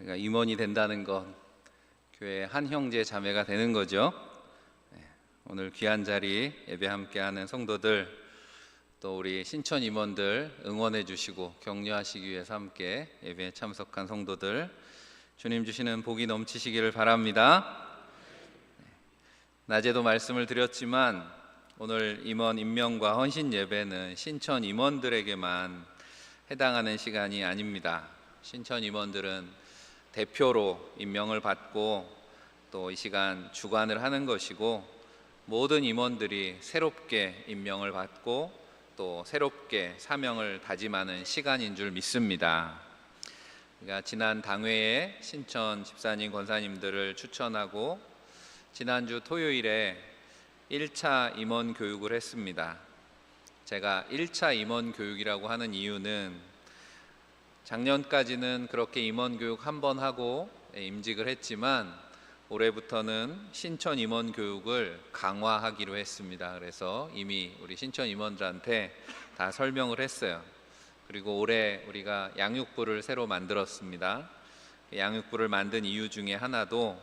우리가 임원이 된다는 건 교회의 한 형제 자매가 되는 거죠. 오늘 귀한 자리 예배 함께하는 성도들, 또 우리 신천 임원들 응원해 주시고 격려하시기 위해서 함께 예배에 참석한 성도들, 주님 주시는 복이 넘치시기를 바랍니다. 낮에도 말씀을 드렸지만 오늘 임원 임명과 헌신 예배는 신천 임원들에게만 해당하는 시간이 아닙니다. 신천 임원들은 대표로 임명을 받고 또 이 시간 주관을 하는 것이고, 모든 임원들이 새롭게 임명을 받고 또 새롭게 사명을 다짐하는 시간인 줄 믿습니다. 그러니까 지난 당회에 신천 집사님, 권사님들을 추천하고 지난주 토요일에 1차 임원 교육을 했습니다. 제가 1차 임원 교육이라고 하는 이유는 작년까지는 그렇게 임원 교육 한 번 하고 임직을 했지만 올해부터는 신천 임원 교육을 강화하기로 했습니다. 그래서 이미 우리 신천 임원들한테 다 설명을 했어요. 그리고 올해 우리가 양육부를 새로 만들었습니다. 양육부를 만든 이유 중에 하나도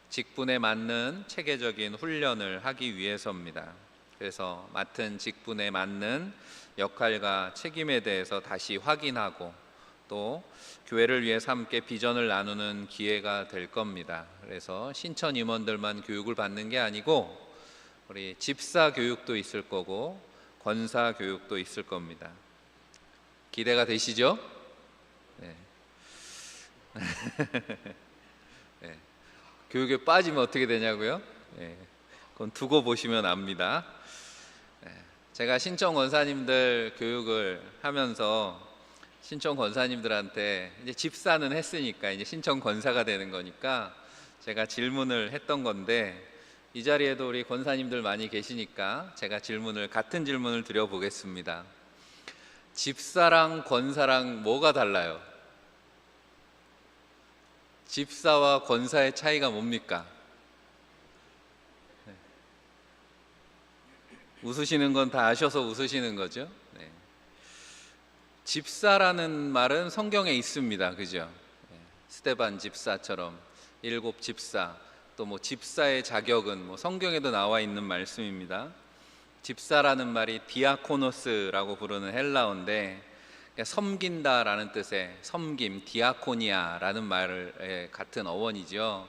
직분에 맞는 체계적인 훈련을 하기 위해서입니다. 그래서 맡은 직분에 맞는 역할과 책임에 대해서 다시 확인하고 또 교회를 위해서 함께 비전을 나누는 기회가 될 겁니다. 그래서 신천 임원들만 교육을 받는 게 아니고 우리 집사 교육도 있을 거고 권사 교육도 있을 겁니다. 기대가 되시죠? 네. 네. 교육에 빠지면 어떻게 되냐고요? 네. 그건 두고 보시면 압니다. 네. 제가 신천 권사님들 교육을 하면서 신천 권사님들한테 이제 집사는 했으니까 이제 신천 권사가 되는 거니까 제가 질문을 했던 건데, 이 자리에도 우리 권사님들 많이 계시니까 제가 같은 질문을 드려보겠습니다. 집사랑 권사랑 뭐가 달라요? 집사와 권사의 차이가 뭡니까? 웃으시는 건 다 아셔서 웃으시는 거죠? 네. 집사라는 말은 성경에 있습니다. 그죠? 스데반 집사처럼 7 집사, 또 뭐 집사의 자격은 뭐 성경에도 나와 있는 말씀입니다. 집사라는 말이 디아코노스라고 부르는 헬라어인데 섬긴다라는 뜻의 섬김, 디아코니아라는 말을 같은 어원이죠.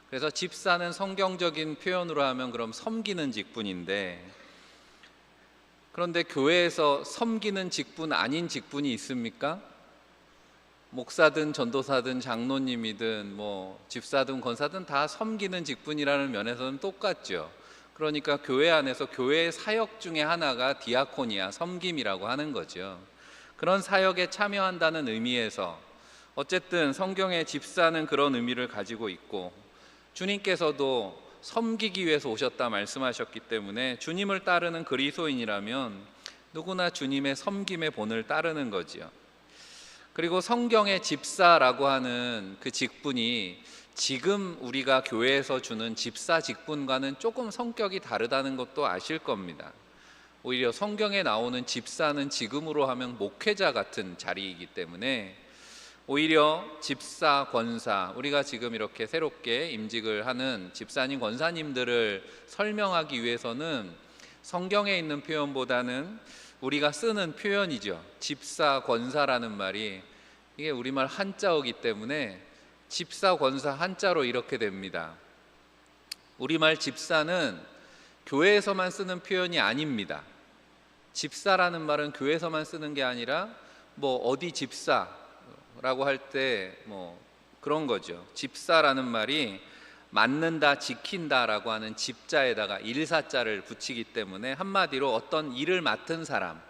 그래서 집사는 성경적인 표현으로 하면 그럼 섬기는 직분인데, 그런데 교회에서 섬기는 직분 아닌 직분이 있습니까? 목사든 전도사든 장로님이든 뭐 집사든 권사든 다 섬기는 직분이라는 면에서는 똑같죠. 그러니까 교회 안에서 교회의 사역 중에 하나가 디아코니아, 섬김이라고 하는 거죠. 그런 사역에 참여한다는 의미에서 어쨌든 성경의 집사는 그런 의미를 가지고 있고, 주님께서도 섬기기 위해서 오셨다 말씀하셨기 때문에 주님을 따르는 그리스도인이라면 누구나 주님의 섬김의 본을 따르는 거지요. 그리고 성경의 집사라고 하는 그 직분이 지금 우리가 교회에서 주는 집사 직분과는 조금 성격이 다르다는 것도 아실 겁니다. 오히려 성경에 나오는 집사는 지금으로 하면 목회자 같은 자리이기 때문에 오히려 집사, 권사, 우리가 지금 이렇게 새롭게 임직을 하는 집사님, 권사님들을 설명하기 위해서는 성경에 있는 표현보다는 우리가 쓰는 표현이죠. 집사, 권사라는 말이 이게 우리말 한자어기 때문에 집사, 권사 한자로 이렇게 됩니다. 우리말 집사는 교회에서만 쓰는 표현이 아닙니다. 집사라는 말은 교회에서만 쓰는 게 아니라 뭐 어디 집사라고 할 때 뭐 그런 거죠. 집사라는 말이 맡는다, 지킨다라고 하는 집자에다가 일사자를 붙이기 때문에 한마디로 어떤 일을 맡은 사람,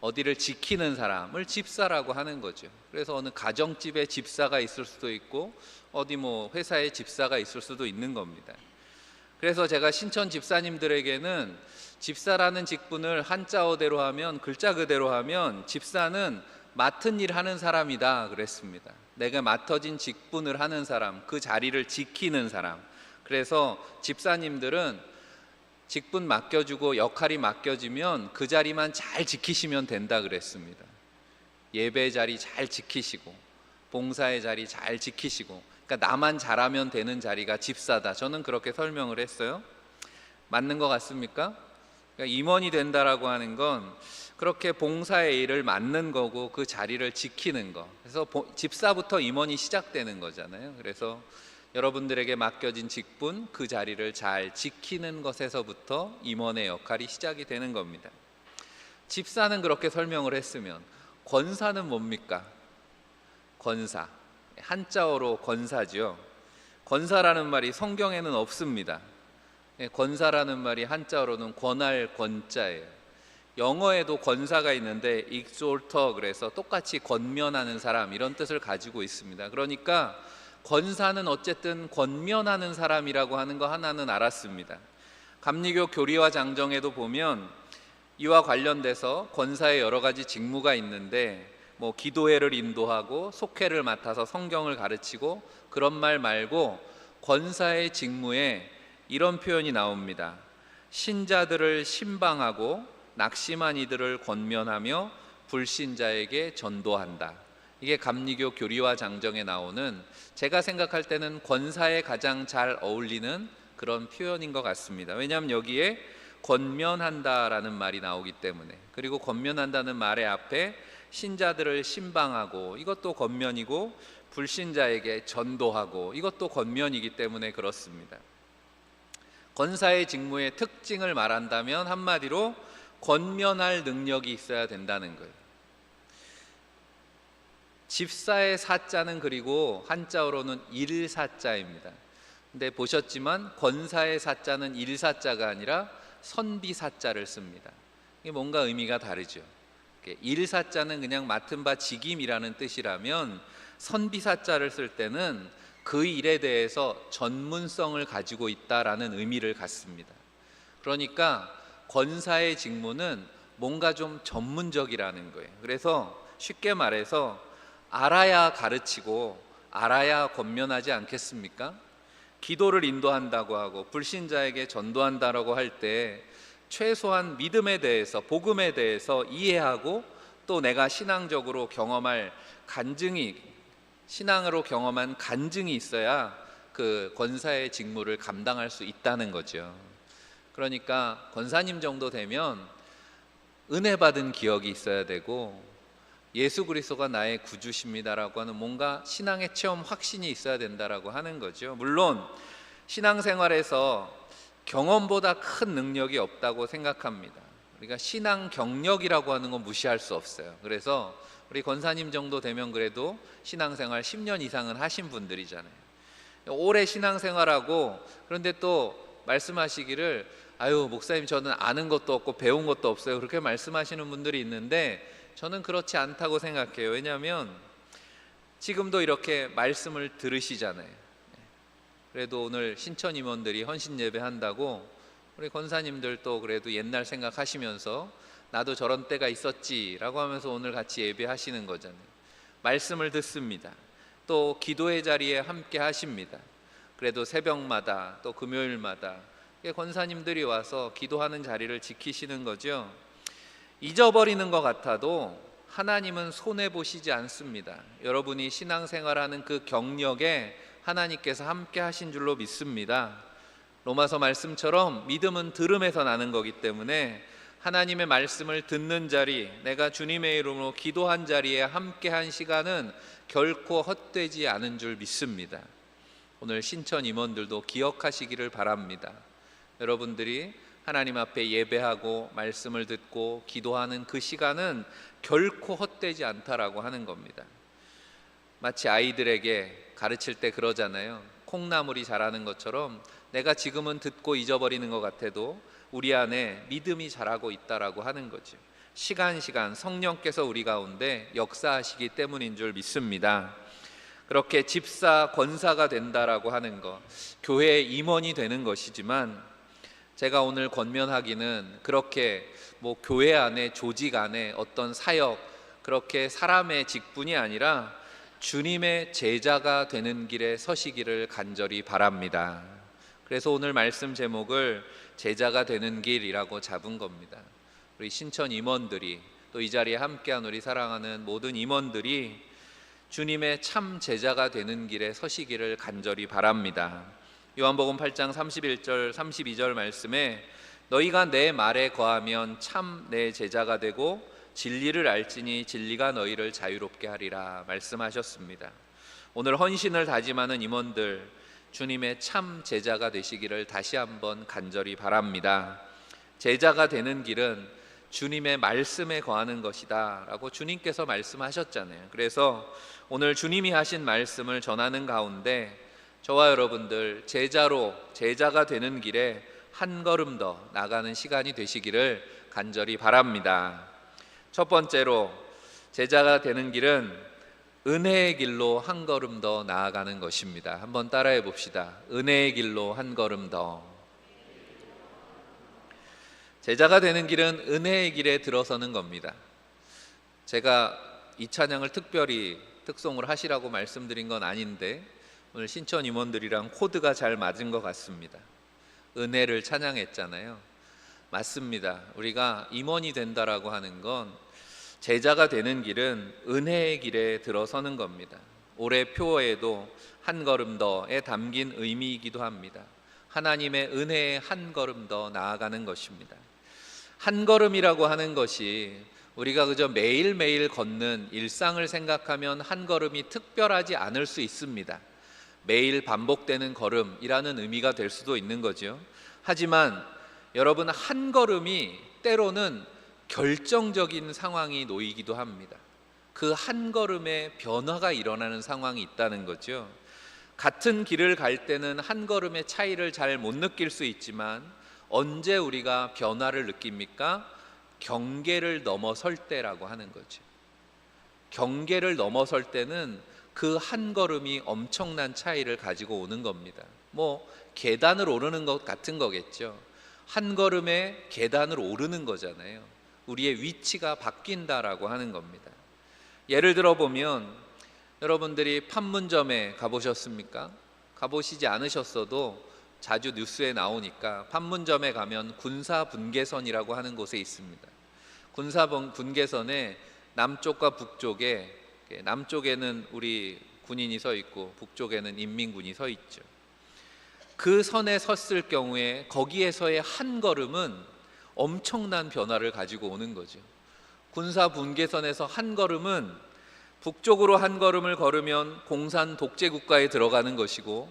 어디를 지키는 사람을 집사라고 하는 거죠. 그래서 어느 가정집에 집사가 있을 수도 있고 어디 뭐 회사에 집사가 있을 수도 있는 겁니다. 그래서 제가 신천 집사님들에게는 집사라는 직분을 한자어대로 하면, 글자 그대로 하면 집사는 맡은 일 하는 사람이다 그랬습니다. 내가 맡아진 직분을 하는 사람, 그 자리를 지키는 사람. 그래서 집사님들은 직분 맡겨주고 역할이 맡겨지면 그 자리만 잘 지키시면 된다 그랬습니다. 예배 자리 잘 지키시고 봉사의 자리 잘 지키시고, 그러니까 나만 잘하면 되는 자리가 집사다. 저는 그렇게 설명을 했어요. 맞는 것 같습니까? 그러니까 임원이 된다라고 하는 건 그렇게 봉사의 일을 맡는 거고 그 자리를 지키는 거. 그래서 집사부터 임원이 시작되는 거잖아요. 그래서 여러분들에게 맡겨진 직분, 그 자리를 잘 지키는 것에서부터 임원의 역할이 시작이 되는 겁니다. 집사는 그렇게 설명을 했으면 권사는 뭡니까? 권사, 한자어로 권사죠. 권사라는 말이 성경에는 없습니다. 권사라는 말이 한자어로는 권할 권자예요. 영어에도 권사가 있는데 exhorter, 그래서 똑같이 권면하는 사람, 이런 뜻을 가지고 있습니다. 그러니까 권사는 어쨌든 권면하는 사람이라고 하는 거 하나는 알았습니다. 감리교 교리와 장정에도 보면 이와 관련돼서 권사의 여러 가지 직무가 있는데, 뭐 기도회를 인도하고 속회를 맡아서 성경을 가르치고, 그런 말 말고 권사의 직무에 이런 표현이 나옵니다. 신자들을 신방하고 낙심한 이들을 권면하며 불신자에게 전도한다. 이게 감리교 교리와 장정에 나오는, 제가 생각할 때는 권사에 가장 잘 어울리는 그런 표현인 것 같습니다. 왜냐하면 여기에 권면한다라는 말이 나오기 때문에, 그리고 권면한다는 말의 앞에 신자들을 신방하고, 이것도 권면이고, 불신자에게 전도하고, 이것도 권면이기 때문에 그렇습니다. 권사의 직무의 특징을 말한다면 한마디로 권면할 능력이 있어야 된다는 거예요. 집사의 사자는 그리고 한자어로는 일사자입니다. 근데 보셨지만 권사의 사자는 일사자가 아니라 선비사자를 씁니다. 이게 뭔가 의미가 다르죠. 일사자는 그냥 맡은 바 직임이라는 뜻이라면, 선비사자를 쓸 때는 그 일에 대해서 전문성을 가지고 있다라는 의미를 갖습니다. 그러니까 권사의 직무는 뭔가 좀 전문적이라는 거예요. 그래서 쉽게 말해서 알아야 가르치고 알아야 권면하지 않겠습니까? 기도를 인도한다고 하고 불신자에게 전도한다라고 할 때 최소한 믿음에 대해서, 복음에 대해서 이해하고, 또 내가 신앙적으로 경험할 신앙으로 경험한 간증이 있어야 그 권사의 직무를 감당할 수 있다는 거죠. 그러니까 권사님 정도 되면 은혜 받은 기억이 있어야 되고, 예수 그리스도가 나의 구주십니다라고 하는 뭔가 신앙의 체험, 확신이 있어야 된다라고 하는 거죠. 물론 신앙생활에서 경험보다 큰 능력이 없다고 생각합니다. 우리가 신앙 경력이라고 하는 건 무시할 수 없어요. 그래서 우리 권사님 정도 되면 그래도 신앙생활 10년 이상은 하신 분들이잖아요. 오래 신앙생활하고, 그런데 또 말씀하시기를 아유 목사님 저는 아는 것도 없고 배운 것도 없어요, 그렇게 말씀하시는 분들이 있는데, 저는 그렇지 않다고 생각해요. 왜냐하면 지금도 이렇게 말씀을 들으시잖아요. 그래도 오늘 신천 임원들이 헌신 예배 한다고 우리 권사님들도 그래도 옛날 생각하시면서 나도 저런 때가 있었지라고 하면서 오늘 같이 예배하시는 거잖아요. 말씀을 듣습니다. 또 기도의 자리에 함께 하십니다. 그래도 새벽마다 또 금요일마다 권사님들이 와서 기도하는 자리를 지키시는 거죠. 잊어버리는 것 같아도 하나님은 손해보시지 않습니다. 여러분이 신앙생활하는 그 경력에 하나님께서 함께 하신 줄로 믿습니다. 로마서 말씀처럼 믿음은 들음에서 나는 거기 때문에 하나님의 말씀을 듣는 자리, 내가 주님의 이름으로 기도한 자리에 함께한 시간은 결코 헛되지 않은 줄 믿습니다. 오늘 신천 임원들도 기억하시기를 바랍니다. 여러분들이 하나님 앞에 예배하고 말씀을 듣고 기도하는 그 시간은 결코 헛되지 않다라고 하는 겁니다. 마치 아이들에게 가르칠 때 그러잖아요. 콩나물이 자라는 것처럼 내가 지금은 듣고 잊어버리는 것 같아도 우리 안에 믿음이 자라고 있다라고 하는 거죠. 시간 성령께서 우리 가운데 역사하시기 때문인 줄 믿습니다. 그렇게 집사, 권사가 된다라고 하는 것, 교회의 임원이 되는 것이지만, 제가 오늘 권면하기는 그렇게 교회 안에, 조직 안에 어떤 사역, 그렇게 사람의 직분이 아니라 주님의 제자가 되는 길에 서시기를 간절히 바랍니다. 그래서 오늘 말씀 제목을 제자가 되는 길이라고 잡은 겁니다. 우리 신천 임원들이, 또 이 자리에 함께한 우리 사랑하는 모든 임원들이 주님의 참 제자가 되는 길에 서시기를 간절히 바랍니다. 요한복음 8장 31절 32절 말씀에 너희가 내 말에 거하면 참 내 제자가 되고 진리를 알지니 진리가 너희를 자유롭게 하리라 말씀하셨습니다. 오늘 헌신을 다짐하는 임원들, 주님의 참 제자가 되시기를 다시 한번 간절히 바랍니다. 제자가 되는 길은 주님의 말씀에 거하는 것이다 라고 주님께서 말씀하셨잖아요. 그래서 오늘 주님이 하신 말씀을 전하는 가운데 저와 여러분들 제자가 되는 길에 한 걸음 더 나가는 시간이 되시기를 간절히 바랍니다. 첫 번째로, 제자가 되는 길은 은혜의 길로 한 걸음 더 나아가는 것입니다. 한번 따라해 봅시다. 은혜의 길로 한 걸음 더. 제자가 되는 길은 은혜의 길에 들어서는 겁니다. 제가 이 찬양을 특별히 특송을 하시라고 말씀드린 건 아닌데 오늘 신천 임원들이랑 코드가 잘 맞은 것 같습니다. 은혜를 찬양했잖아요. 맞습니다. 우리가 임원이 된다라고 하는 건, 제자가 되는 길은 은혜의 길에 들어서는 겁니다. 올해 표어에도 한 걸음 더에 담긴 의미이기도 합니다. 하나님의 은혜에 한 걸음 더 나아가는 것입니다. 한 걸음이라고 하는 것이 우리가 그저 매일매일 걷는 일상을 생각하면 한 걸음이 특별하지 않을 수 있습니다. 매일 반복되는 걸음이라는 의미가 될 수도 있는 거죠. 하지만 여러분, 한 걸음이 때로는 결정적인 상황이 놓이기도 합니다. 그 한 걸음에 변화가 일어나는 상황이 있다는 거죠. 같은 길을 갈 때는 한 걸음의 차이를 잘 못 느낄 수 있지만 언제 우리가 변화를 느낍니까? 경계를 넘어설 때라고 하는 거죠. 경계를 넘어설 때는 그 한 걸음이 엄청난 차이를 가지고 오는 겁니다. 계단을 오르는 것 같은 거겠죠. 한 걸음에 계단을 오르는 거잖아요. 우리의 위치가 바뀐다라고 하는 겁니다. 예를 들어 보면, 여러분들이 판문점에 가보셨습니까? 가보시지 않으셨어도 자주 뉴스에 나오니까, 판문점에 가면 군사분계선이라고 하는 곳에 있습니다. 군사분계선에 남쪽과 북쪽에, 남쪽에는 우리 군인이 서 있고 북쪽에는 인민군이 서 있죠. 그 선에 섰을 경우에 거기에서의 한 걸음은 엄청난 변화를 가지고 오는 거죠. 군사분계선에서 한 걸음은, 북쪽으로 한 걸음을 걸으면 공산 독재 국가에 들어가는 것이고,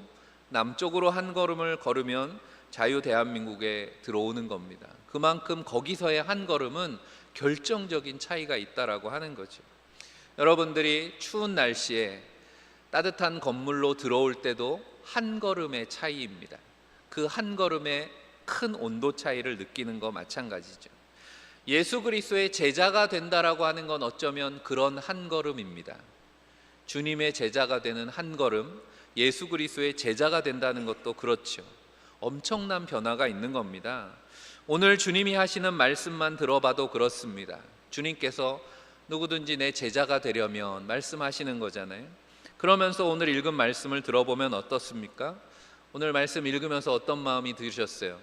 남쪽으로 한 걸음을 걸으면 자유 대한민국에 들어오는 겁니다. 그만큼 거기서의 한 걸음은 결정적인 차이가 있다라고 하는 거죠. 여러분들이 추운 날씨에 따뜻한 건물로 들어올 때도 한 걸음의 차이입니다. 그 한 걸음의 큰 온도 차이를 느끼는 거 마찬가지죠. 예수 그리스도의 제자가 된다라고 하는 건 어쩌면 그런 한 걸음입니다. 주님의 제자가 되는 한 걸음, 예수 그리스도의 제자가 된다는 것도 그렇죠. 엄청난 변화가 있는 겁니다. 오늘 주님이 하시는 말씀만 들어봐도 그렇습니다. 주님께서 누구든지 내 제자가 되려면 말씀하시는 거잖아요. 그러면서 오늘 읽은 말씀을 들어보면 어떻습니까? 오늘 말씀 읽으면서 어떤 마음이 드셨어요?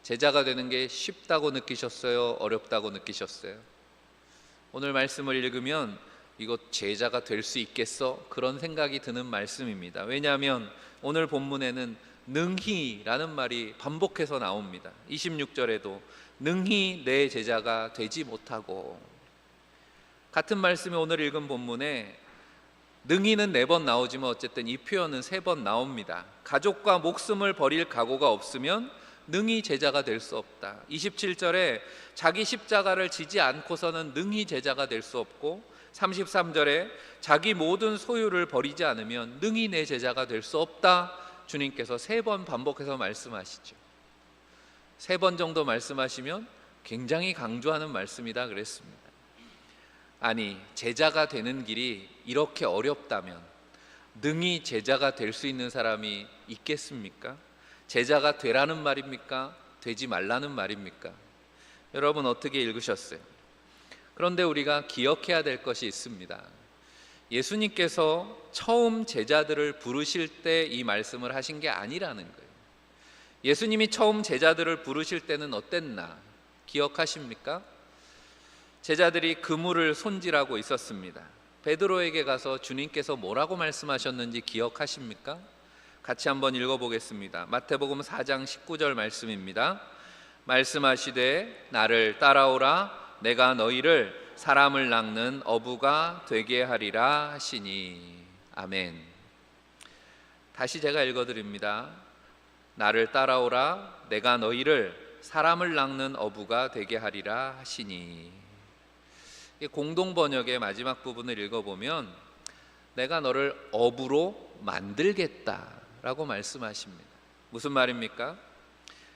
제자가 되는 게 쉽다고 느끼셨어요? 어렵다고 느끼셨어요? 오늘 말씀을 읽으면 이거 제자가 될 수 있겠어? 그런 생각이 드는 말씀입니다. 왜냐하면 오늘 본문에는 능히라는 말이 반복해서 나옵니다. 26절에도 능히 내 제자가 되지 못하고, 같은 말씀이 오늘 읽은 본문에 능히는 4번 나오지만 어쨌든 이 표현은 3번 나옵니다. 가족과 목숨을 버릴 각오가 없으면 능히 제자가 될 수 없다. 27절에 자기 십자가를 지지 않고서는 능히 제자가 될 수 없고, 33절에 자기 모든 소유를 버리지 않으면 능히 내 제자가 될 수 없다. 주님께서 3번 반복해서 말씀하시죠. 3번 정도 말씀하시면 굉장히 강조하는 말씀이다 그랬습니다. 아니, 제자가 되는 길이 이렇게 어렵다면 능히 제자가 될 수 있는 사람이 있겠습니까? 제자가 되라는 말입니까? 되지 말라는 말입니까? 여러분 어떻게 읽으셨어요? 그런데 우리가 기억해야 될 것이 있습니다. 예수님께서 처음 제자들을 부르실 때 이 말씀을 하신 게 아니라는 거예요. 예수님이 처음 제자들을 부르실 때는 어땠나 기억하십니까? 제자들이 그물을 손질하고 있었습니다. 베드로에게 가서 주님께서 뭐라고 말씀하셨는지 기억하십니까? 같이 한번 읽어보겠습니다. 마태복음 4장 19절 말씀입니다. 말씀하시되 나를 따라오라 내가 너희를 사람을 낚는 어부가 되게 하리라 하시니. 아멘. 다시 제가 읽어드립니다. 나를 따라오라 내가 너희를 사람을 낚는 어부가 되게 하리라 하시니. 공동 번역의 마지막 부분을 읽어보면 내가 너를 어부로 만들겠다라고 말씀하십니다. 무슨 말입니까?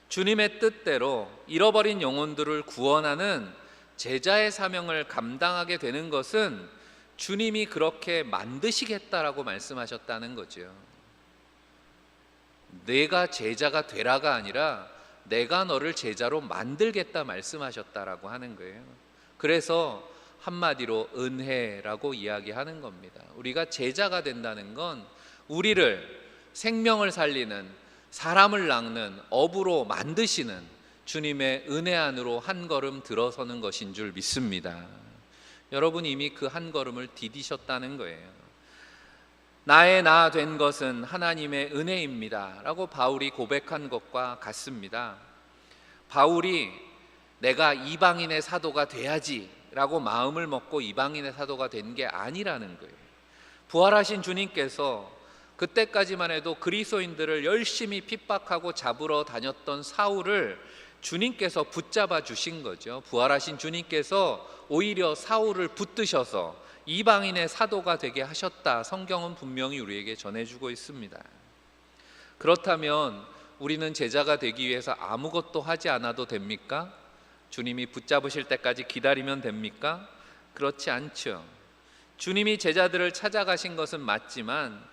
주님의 뜻대로 잃어버린 영혼들을 구원하는 제자의 사명을 감당하게 되는 것은 주님이 그렇게 만드시겠다라고 말씀하셨다는 거죠. 내가 제자가 되라가 아니라 내가 너를 제자로 만들겠다 말씀하셨다라고 하는 거예요. 그래서 한마디로 은혜라고 이야기하는 겁니다. 우리가 제자가 된다는 건 우리를 생명을 살리는, 사람을 낚는 어부로 만드시는 주님의 은혜 안으로 한 걸음 들어서는 것인 줄 믿습니다. 여러분 이미 그 한 걸음을 디디셨다는 거예요. 나의 나 된 것은 하나님의 은혜입니다 라고 바울이 고백한 것과 같습니다. 바울이 내가 이방인의 사도가 돼야지 라고 마음을 먹고 이방인의 사도가 된 게 아니라는 거예요. 부활하신 주님께서 그때까지만 해도 그리스도인들을 열심히 핍박하고 잡으러 다녔던 사울을 주님께서 붙잡아 주신 거죠. 부활하신 주님께서 오히려 사울을 붙드셔서 이방인의 사도가 되게 하셨다. 성경은 분명히 우리에게 전해주고 있습니다. 그렇다면 우리는 제자가 되기 위해서 아무것도 하지 않아도 됩니까? 주님이 붙잡으실 때까지 기다리면 됩니까? 그렇지 않죠. 주님이 제자들을 찾아가신 것은 맞지만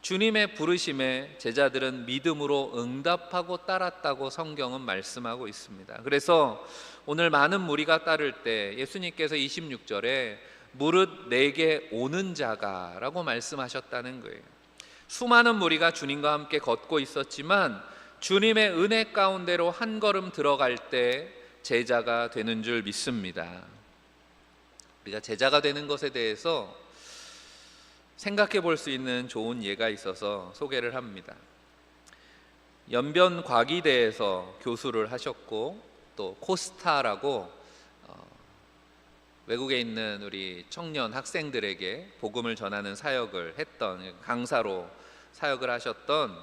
주님의 부르심에 제자들은 믿음으로 응답하고 따랐다고 성경은 말씀하고 있습니다. 그래서 오늘 많은 무리가 따를 때 예수님께서 26절에 무릇 내게 오는 자가 라고 말씀하셨다는 거예요. 수많은 무리가 주님과 함께 걷고 있었지만 주님의 은혜 가운데로 한 걸음 들어갈 때 제자가 되는 줄 믿습니다. 우리가 제자가 되는 것에 대해서 생각해 볼 수 있는 좋은 예가 있어서 소개를 합니다. 연변과기대에서 교수를 하셨고 또 코스타라고 외국에 있는 우리 청년 학생들에게 복음을 전하는 사역을 했던 강사로 사역을 하셨던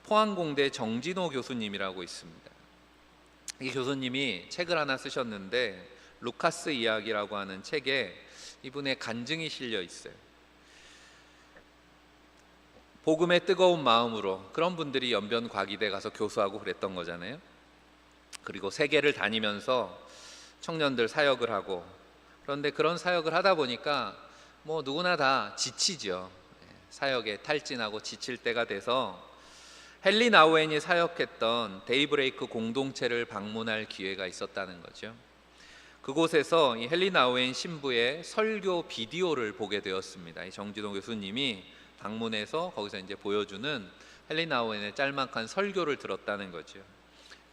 포항공대 정진호 교수님이라고 있습니다. 이 교수님이 책을 하나 쓰셨는데 루카스 이야기라고 하는 책에 이분의 간증이 실려 있어요. 복음의 뜨거운 마음으로 그런 분들이 연변과기대 가서 교수하고 그랬던 거잖아요. 그리고 세계를 다니면서 청년들 사역을 하고, 그런데 그런 사역을 하다 보니까 뭐 누구나 다 지치죠. 사역에 탈진하고 지칠 때가 돼서 헨리 나우엔이 사역했던 데이브레이크 공동체를 방문할 기회가 있었다는 거죠. 그곳에서 이 헨리 나우엔 신부의 설교 비디오를 보게 되었습니다. 이 정진호 교수님이 방문해서 거기서 이제 보여주는 헨리 나우엔의 짤막한 설교를 들었다는 거죠.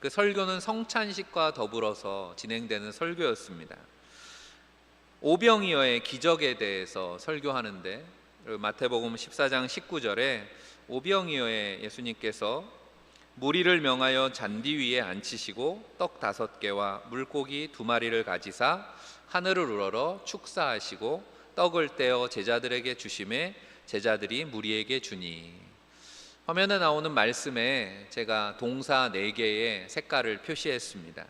그 설교는 성찬식과 더불어서 진행되는 설교였습니다. 오병이어의 기적에 대해서 설교하는데 마태복음 14장 19절에 오병이어에 예수님께서 무리를 명하여 잔디 위에 앉히시고 떡 5개와 물고기 2마리를 가지사 하늘을 우러러 축사하시고 떡을 떼어 제자들에게 주시매 제자들이 무리에게 주니. 화면에 나오는 말씀에 제가 동사 4개의 색깔을 표시했습니다.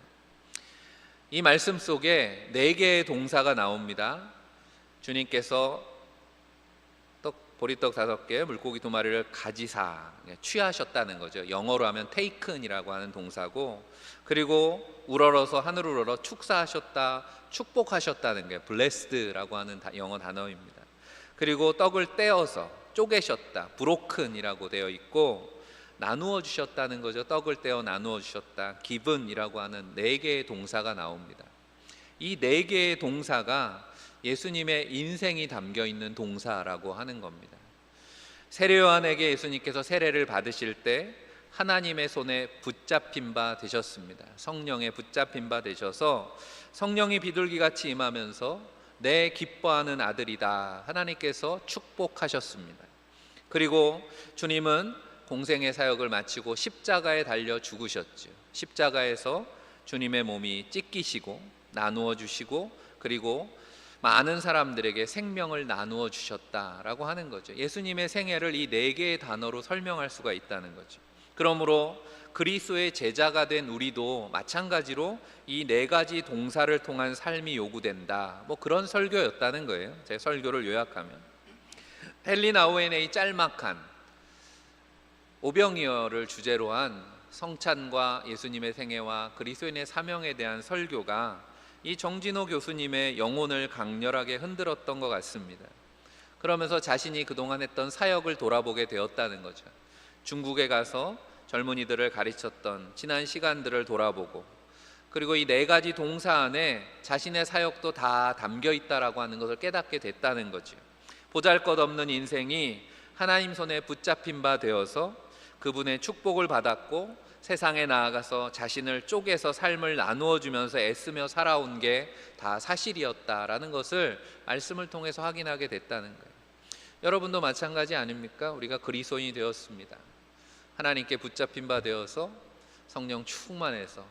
이 말씀 속에 4개의 동사가 나옵니다. 주님께서 보리떡 5개, 물고기 2마리를 가지사, 취하셨다는 거죠. 영어로 하면 taken이라고 하는 동사고, 그리고 우러러서 하늘 우러러 축사하셨다, 축복하셨다는 게 blessed라고 하는 영어 단어입니다. 그리고 떡을 떼어서 쪼개셨다, broken이라고 되어 있고, 나누어 주셨다는 거죠. 떡을 떼어 나누어 주셨다, given이라고 하는 4개의 동사가 나옵니다. 이 4개의 동사가 예수님의 인생이 담겨 있는 동사라고 하는 겁니다. 세례요한에게 예수님께서 세례를 받으실 때 하나님의 손에 붙잡힌 바 되셨습니다. 성령에 붙잡힌 바 되셔서 성령이 비둘기같이 임하면서 내 기뻐하는 아들이다. 하나님께서 축복하셨습니다. 그리고 주님은 공생의 사역을 마치고 십자가에 달려 죽으셨죠. 십자가에서 주님의 몸이 찢기시고 나누어 주시고 그리고 많은 사람들에게 생명을 나누어 주셨다라고 하는 거죠. 예수님의 생애를 이 네 개의 단어로 설명할 수가 있다는 거죠. 그러므로 그리스도의 제자가 된 우리도 마찬가지로 이 네 가지 동사를 통한 삶이 요구된다. 뭐 그런 설교였다는 거예요. 제 설교를 요약하면 헨리 나우엔의 짤막한 오병이어를 주제로 한 성찬과 예수님의 생애와 그리스도인의 사명에 대한 설교가 이 정진호 교수님의 영혼을 강렬하게 흔들었던 것 같습니다. 그러면서 자신이 그동안 했던 사역을 돌아보게 되었다는 거죠. 중국에 가서 젊은이들을 가르쳤던 지난 시간들을 돌아보고 그리고 이 네 가지 동사 안에 자신의 사역도 다 담겨 있다라고 하는 것을 깨닫게 됐다는 거죠. 보잘것없는 인생이 하나님 손에 붙잡힌 바 되어서 그분의 축복을 받았고 세상에 나아가서 자신을 쪼개서 삶을 나누어 주면서 애쓰며 살아온 게 다 사실이었다라는 것을 말씀을 통해서 확인하게 됐다는 거예요. 여러분도 마찬가지 아닙니까? 우리가 그리스도인이 되었습니다. 하나님께 붙잡힌 바 되어서 성령 충만해서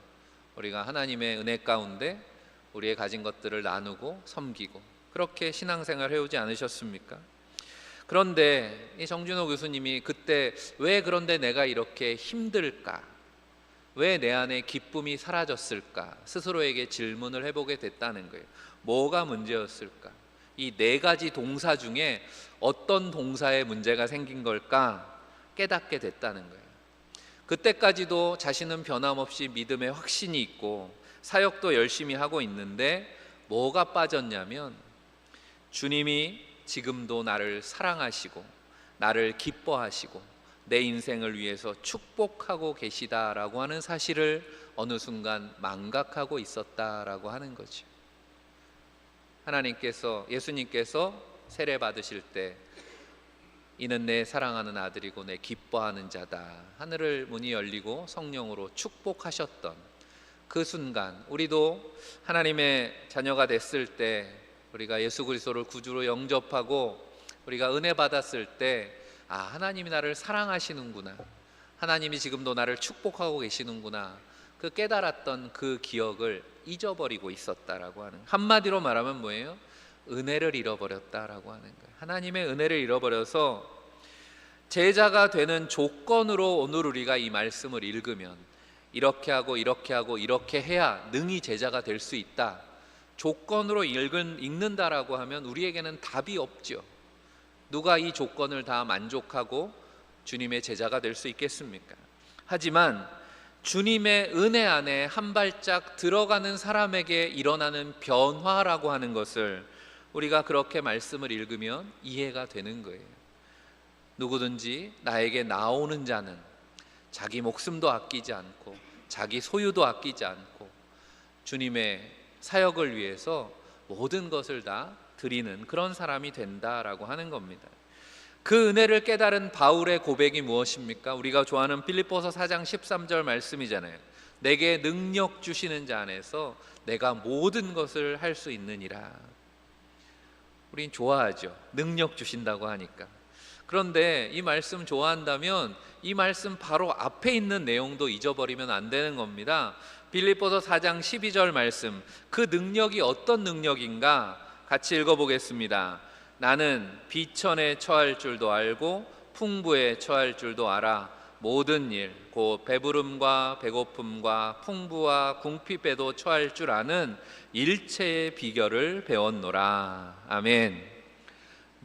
우리가 하나님의 은혜 가운데 우리의 가진 것들을 나누고 섬기고 그렇게 신앙생활 해오지 않으셨습니까? 그런데 이 정준호 교수님이 그때 왜 그런데 내가 이렇게 힘들까? 왜 내 안에 기쁨이 사라졌을까? 스스로에게 질문을 해보게 됐다는 거예요. 뭐가 문제였을까? 이 네 가지 동사 중에 어떤 동사에 문제가 생긴 걸까? 깨닫게 됐다는 거예요. 그때까지도 자신은 변함없이 믿음에 확신이 있고 사역도 열심히 하고 있는데 뭐가 빠졌냐면 주님이 지금도 나를 사랑하시고 나를 기뻐하시고 내 인생을 위해서 축복하고 계시다라고 하는 사실을 어느 순간 망각하고 있었다라고 하는 거죠. 하나님께서 예수님께서 세례 받으실 때 이는 내 사랑하는 아들이고 내 기뻐하는 자다. 하늘을 문이 열리고 성령으로 축복하셨던 그 순간 우리도 하나님의 자녀가 됐을 때 우리가 예수 그리스도를 구주로 영접하고 우리가 은혜 받았을 때 하나님이 나를 사랑하시는구나. 하나님이 지금도 나를 축복하고 계시는구나. 그 깨달았던 그 기억을 잊어버리고 있었다라고 하는 한마디로 말하면 뭐예요? 은혜를 잃어버렸다라고 하는 거예요. 하나님의 은혜를 잃어버려서 제자가 되는 조건으로 오늘 우리가 이 말씀을 읽으면 이렇게 하고 이렇게 하고 이렇게 해야 능히 제자가 될 수 있다. 조건으로 읽는다라고 하면 우리에게는 답이 없죠. 누가 이 조건을 다 만족하고 주님의 제자가 될 수 있겠습니까? 하지만 주님의 은혜 안에 한 발짝 들어가는 사람에게 일어나는 변화라고 하는 것을 우리가 그렇게 말씀을 읽으면 이해가 되는 거예요. 누구든지 나에게 나오는 자는 자기 목숨도 아끼지 않고 자기 소유도 아끼지 않고 주님의 사역을 위해서 모든 것을 다 드리는 그런 사람이 된다라고 하는 겁니다. 그 은혜를 깨달은 바울의 고백이 무엇입니까? 우리가 좋아하는 빌립보서 4장 13절 말씀이잖아요. 내게 능력 주시는 자 안에서 내가 모든 것을 할 수 있느니라. 우린 좋아하죠. 능력 주신다고 하니까. 그런데 이 말씀 좋아한다면 이 말씀 바로 앞에 있는 내용도 잊어버리면 안 되는 겁니다. 빌립보서 4장 12절 말씀, 그 능력이 어떤 능력인가 같이 읽어보겠습니다. 나는 비천에 처할 줄도 알고 풍부에 처할 줄도 알아. 모든 일, 곧 배부름과 배고픔과 풍부와 궁핍에도 처할 줄 아는 일체의 비결을 배웠노라. 아멘.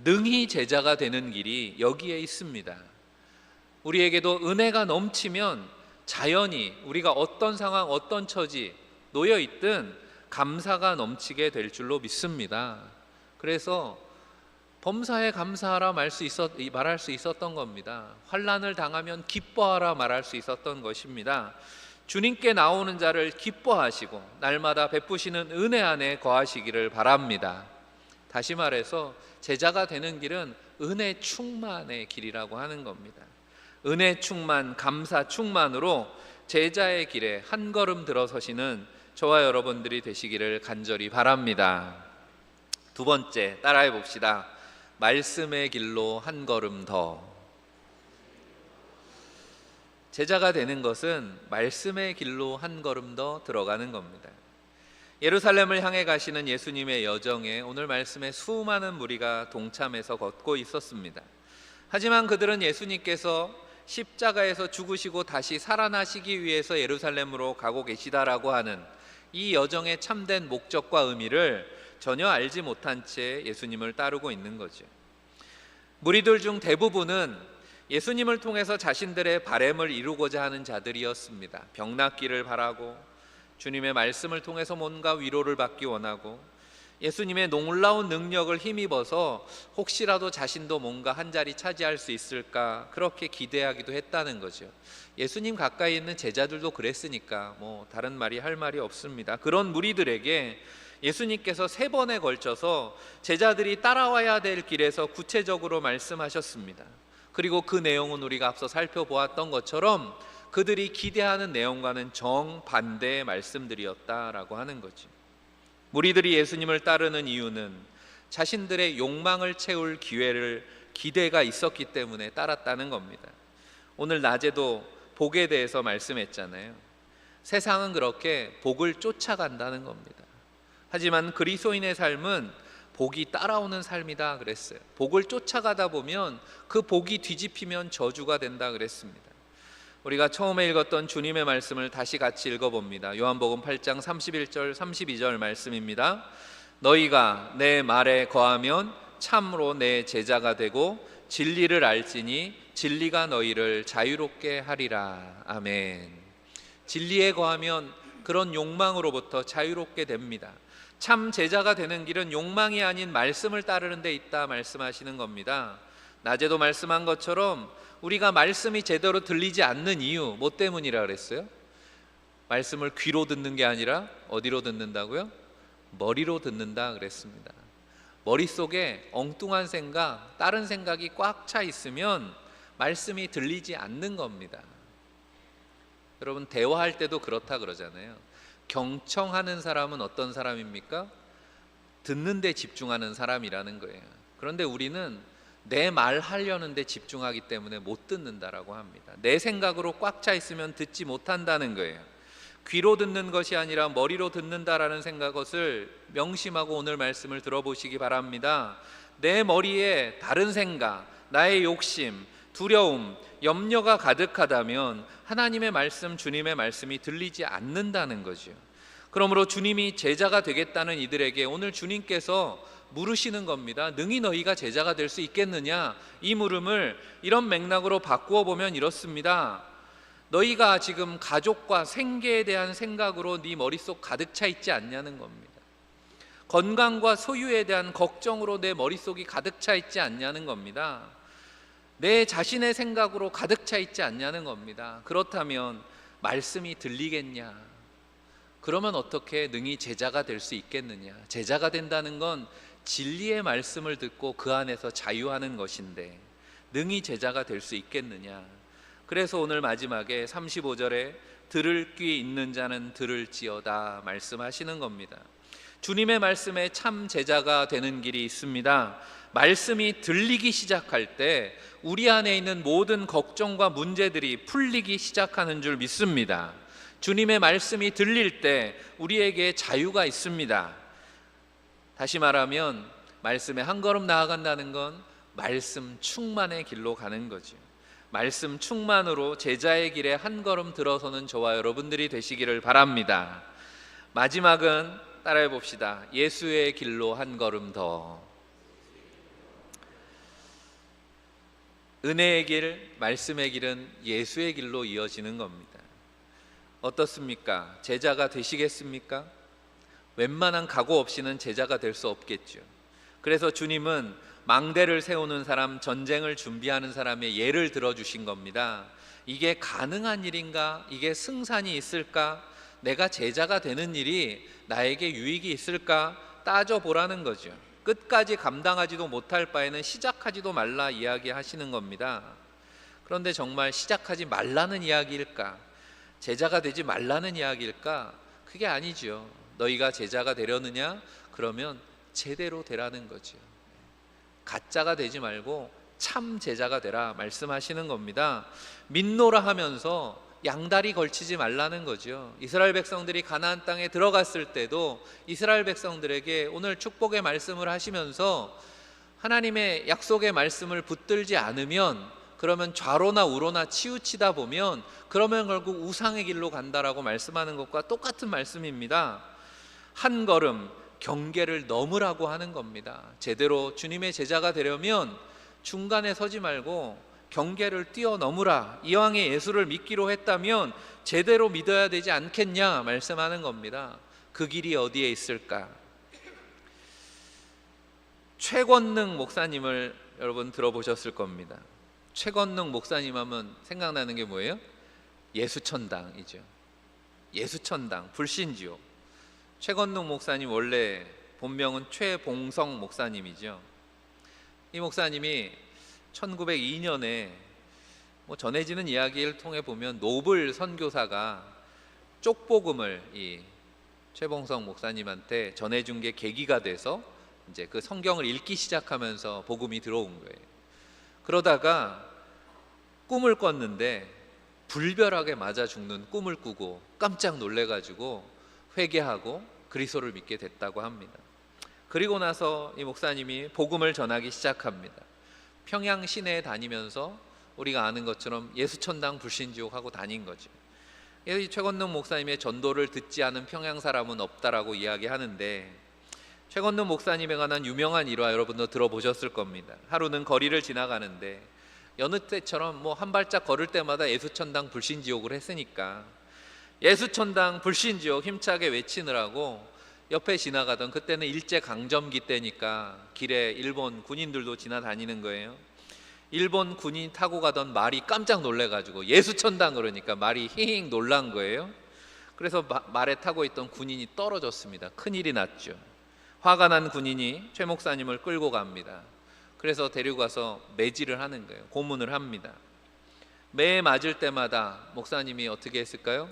능히 제자가 되는 길이 여기에 있습니다. 우리에게도 은혜가 넘치면 자연히 우리가 어떤 상황, 어떤 처지 놓여 있든 감사가 넘치게 될 줄로 믿습니다. 그래서 범사에 감사하라 말할 수 있었던 겁니다. 환난을 당하면 기뻐하라 말할 수 있었던 것입니다. 주님께 나오는 자를 기뻐하시고 날마다 베푸시는 은혜 안에 거하시기를 바랍니다. 다시 말해서 제자가 되는 길은 은혜 충만의 길이라고 하는 겁니다. 은혜 충만, 감사 충만으로 제자의 길에 한 걸음 들어서시는 저와 여러분들이 되시기를 간절히 바랍니다. 두 번째, 따라해 봅시다. 말씀의 길로 한 걸음 더. 제자가 되는 것은 말씀의 길로 한 걸음 더 들어가는 겁니다. 예루살렘을 향해 가시는 예수님의 여정에 오늘 말씀에 수많은 무리가 동참해서 걷고 있었습니다. 하지만 그들은 예수님께서 십자가에서 죽으시고 다시 살아나시기 위해서 예루살렘으로 가고 계시다라고 하는 이 여정의 참된 목적과 의미를 전혀 알지 못한 채 예수님을 따르고 있는 거죠. 무리들 중 대부분은 예수님을 통해서 자신들의 바램을 이루고자 하는 자들이었습니다. 병 낫기를 바라고, 주님의 말씀을 통해서 뭔가 위로를 받기 원하고, 예수님의 놀라운 능력을 힘입어서 혹시라도 자신도 뭔가 한 자리 차지할 수 있을까 그렇게 기대하기도 했다는 거죠. 예수님 가까이 있는 제자들도 그랬으니까 다른 말이 할 말이 없습니다. 그런 무리들에게 예수님께서 3번에 걸쳐서 제자들이 따라와야 될 길에서 구체적으로 말씀하셨습니다. 그리고 그 내용은 우리가 앞서 살펴보았던 것처럼 그들이 기대하는 내용과는 정반대의 말씀들이었다라고 하는 거죠. 무리들이 예수님을 따르는 이유는 자신들의 욕망을 채울 기대가 있었기 때문에 따랐다는 겁니다. 오늘 낮에도 복에 대해서 말씀했잖아요. 세상은 그렇게 복을 쫓아간다는 겁니다. 하지만 그리스도인의 삶은 복이 따라오는 삶이다 그랬어요. 복을 쫓아가다 보면 그 복이 뒤집히면 저주가 된다 그랬습니다. 우리가 처음에 읽었던 주님의 말씀을 다시 같이 읽어봅니다. 요한복음 8장 31절 32절 말씀입니다. 너희가 내 말에 거하면 참으로 내 제자가 되고 진리를 알지니 진리가 너희를 자유롭게 하리라. 아멘. 진리에 거하면 그런 욕망으로부터 자유롭게 됩니다. 참 제자가 되는 길은 욕망이 아닌 말씀을 따르는 데 있다 말씀하시는 겁니다. 낮에도 말씀한 것처럼 우리가 말씀이 제대로 들리지 않는 이유 뭐 때문이라 그랬어요? 말씀을 귀로 듣는 게 아니라 어디로 듣는다고요? 머리로 듣는다 그랬습니다. 머릿속에 엉뚱한 생각, 다른 생각이 꽉 차 있으면 말씀이 들리지 않는 겁니다. 여러분 대화할 때도 그렇다 그러잖아요. 경청하는 사람은 어떤 사람입니까? 듣는 데 집중하는 사람이라는 거예요. 그런데 우리는 내 말 하려는 데 집중하기 때문에 못 듣는다라고 합니다. 내 생각으로 꽉 차 있으면 듣지 못한다는 거예요. 귀로 듣는 것이 아니라 머리로 듣는다라는 것을 명심하고 오늘 말씀을 들어보시기 바랍니다. 내 머리에 다른 생각, 나의 욕심, 두려움, 염려가 가득하다면 하나님의 말씀, 주님의 말씀이 들리지 않는다는 거죠. 그러므로 주님이 제자가 되겠다는 이들에게 오늘 주님께서 물으시는 겁니다. 능히 너희가 제자가 될 수 있겠느냐? 이 물음을 이런 맥락으로 바꾸어 보면 이렇습니다. 너희가 지금 가족과 생계에 대한 생각으로 네 머릿속 가득 차 있지 않냐는 겁니다. 건강과 소유에 대한 걱정으로 내 머릿속이 가득 차 있지 않냐는 겁니다. 내 자신의 생각으로 가득 차 있지 않냐는 겁니다. 그렇다면 말씀이 들리겠냐? 그러면 어떻게 능히 제자가 될 수 있겠느냐? 제자가 된다는 건 진리의 말씀을 듣고 그 안에서 자유하는 것인데 능히 제자가 될 수 있겠느냐? 그래서 오늘 마지막에 35절에 들을 귀 있는 자는 들을지어다 말씀하시는 겁니다. 주님의 말씀에 참 제자가 되는 길이 있습니다. 말씀이 들리기 시작할 때 우리 안에 있는 모든 걱정과 문제들이 풀리기 시작하는 줄 믿습니다. 주님의 말씀이 들릴 때 우리에게 자유가 있습니다. 다시 말하면 말씀에 한 걸음 나아간다는 건 말씀 충만의 길로 가는 거죠. 말씀 충만으로 제자의 길에 한 걸음 들어서는 저와 여러분들이 되시기를 바랍니다. 마지막은 따라해 봅시다. 예수의 길로 한 걸음 더. 은혜의 길, 말씀의 길은 예수의 길로 이어지는 겁니다. 어떻습니까? 제자가 되시겠습니까? 웬만한 각오 없이는 제자가 될 수 없겠죠. 그래서 주님은 망대를 세우는 사람, 전쟁을 준비하는 사람의 예를 들어주신 겁니다. 이게 가능한 일인가? 이게 승산이 있을까? 내가 제자가 되는 일이 나에게 유익이 있을까? 따져보라는 거죠. 끝까지 감당하지도 못할 바에는 시작하지도 말라 이야기하시는 겁니다. 그런데 정말 시작하지 말라는 이야기일까? 제자가 되지 말라는 이야기일까? 그게 아니죠. 너희가 제자가 되려느냐? 그러면 제대로 되라는 거죠. 가짜가 되지 말고 참 제자가 되라 말씀하시는 겁니다. 믿노라 하면서 양다리 걸치지 말라는 거죠. 이스라엘 백성들이 가나안 땅에 들어갔을 때도 이스라엘 백성들에게 오늘 축복의 말씀을 하시면서 하나님의 약속의 말씀을 붙들지 않으면, 그러면 좌로나 우로나 치우치다 보면 그러면 결국 우상의 길로 간다라고 말씀하는 것과 똑같은 말씀입니다. 한 걸음 경계를 넘으라고 하는 겁니다. 제대로 주님의 제자가 되려면 중간에 서지 말고 경계를 뛰어넘으라. 이왕에 예수를 믿기로 했다면 제대로 믿어야 되지 않겠냐 말씀하는 겁니다. 그 길이 어디에 있을까? 최권능 목사님을 여러분 들어보셨을 겁니다. 최권능 목사님 하면 생각나는 게 뭐예요? 예수천당이죠. 예수천당, 불신지옥. 최권능 목사님 원래 본명은 최봉성 목사님이죠. 이 목사님이 1902년에 전해지는 이야기를 통해 보면 노블 선교사가 쪽복음을 이 최봉성 목사님한테 전해준 게 계기가 돼서 이제 그 성경을 읽기 시작하면서 복음이 들어온 거예요. 그러다가 꿈을 꿨는데 불벼락에 맞아 죽는 꿈을 꾸고 깜짝 놀래가지고 회개하고 그리스도를 믿게 됐다고 합니다. 그리고 나서 이 목사님이 복음을 전하기 시작합니다. 평양 시내에 다니면서 우리가 아는 것처럼 예수천당 불신지옥하고 다닌 거죠. 이 최권능 목사님의 전도를 듣지 않은 평양 사람은 없다라고 이야기하는데, 최권능 목사님에 관한 유명한 일화 여러분도 들어보셨을 겁니다. 하루는 거리를 지나가는데 여느 때처럼 한 발짝 걸을 때마다 예수천당 불신지옥을 했으니까 예수천당 불신지옥 힘차게 외치느라고 옆에 지나가던, 그때는 일제강점기 때니까 길에 일본 군인들도 지나다니는 거예요. 일본 군인 타고 가던 말이 깜짝 놀래가지고 예수천당 그러니까 말이 힝 놀란 거예요. 그래서 말에 타고 있던 군인이 떨어졌습니다. 큰일이 났죠. 화가 난 군인이 최 목사님을 끌고 갑니다. 그래서 데리고 가서 매질을 하는 거예요. 고문을 합니다. 매에 맞을 때마다 목사님이 어떻게 했을까요?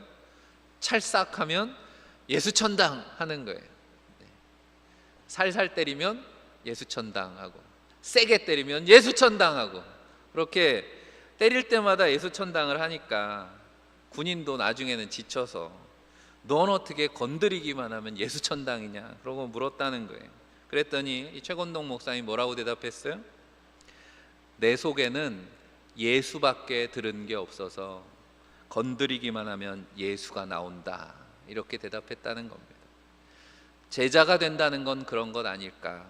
찰싹하면 예수천당 하는 거예요. 살살 때리면 예수천당 하고, 세게 때리면 예수천당 하고, 그렇게 때릴 때마다 예수천당을 하니까 군인도 나중에는 지쳐서 넌 어떻게 건드리기만 하면 예수천당이냐 그러고 물었다는 거예요. 그랬더니 이 최권능 목사님이 뭐라고 대답했어요? 내 속에는 예수밖에 들은 게 없어서 건드리기만 하면 예수가 나온다, 이렇게 대답했다는 겁니다. 제자가 된다는 건 그런 것 아닐까?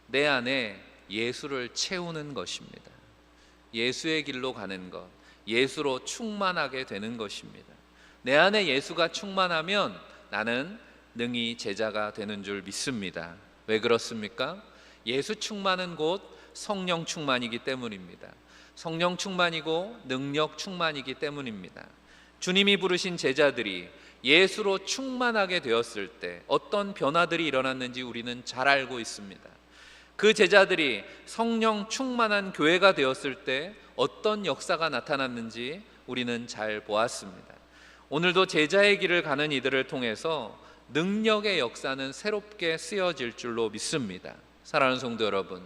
내 안에 예수를 채우는 것입니다. 예수의 길로 가는 것, 예수로 충만하게 되는 것입니다. 내 안에 예수가 충만하면 나는 능히 제자가 되는 줄 믿습니다. 왜 그렇습니까? 예수 충만은 곧 성령 충만이기 때문입니다. 성령 충만이고 능력 충만이기 때문입니다. 주님이 부르신 제자들이 예수로 충만하게 되었을 때 어떤 변화들이 일어났는지 우리는 잘 알고 있습니다. 그 제자들이 성령 충만한 교회가 되었을 때 어떤 역사가 나타났는지 우리는 잘 보았습니다. 오늘도 제자의 길을 가는 이들을 통해서 능력의 역사는 새롭게 쓰여질 줄로 믿습니다. 사랑하는 성도 여러분,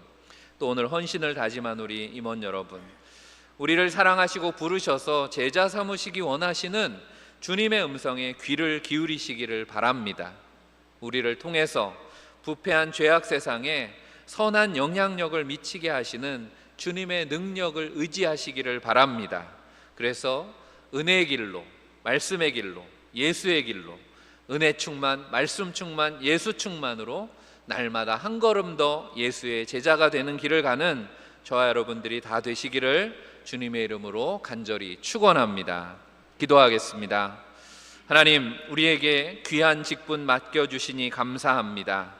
또 오늘 헌신을 다짐한 우리 임원 여러분, 우리를 사랑하시고 부르셔서 제자 삼으시기 원하시는 주님의 음성에 귀를 기울이시기를 바랍니다. 우리를 통해서 부패한 죄악 세상에 선한 영향력을 미치게 하시는 주님의 능력을 의지하시기를 바랍니다. 그래서 은혜의 길로, 말씀의 길로, 예수의 길로, 은혜 충만, 말씀 충만, 예수 충만으로 날마다 한 걸음 더 예수의 제자가 되는 길을 가는 저와 여러분들이 다 되시기를 주님의 이름으로 간절히 축원합니다. 기도하겠습니다. 하나님, 우리에게 귀한 직분 맡겨주시니 감사합니다.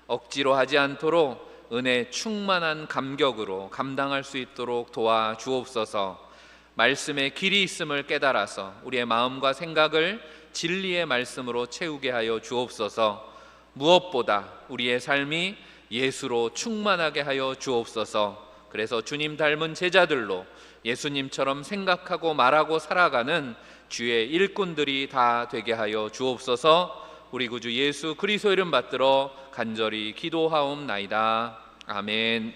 억지로 하지 않도록 은혜 충만한 감격으로 감당할 수 있도록 도와주옵소서. 말씀의 길이 있음을 깨달아서 우리의 마음과 생각을 진리의 말씀으로 채우게 하여 주옵소서. 무엇보다 우리의 삶이 예수로 충만하게 하여 주옵소서. 그래서 주님 닮은 제자들로 예수님처럼 생각하고 말하고 살아가는 주의 일꾼들이 다 되게 하여 주옵소서. 우리 구주 예수 그리스도 이름 받들어 간절히 기도하옵나이다. 아멘.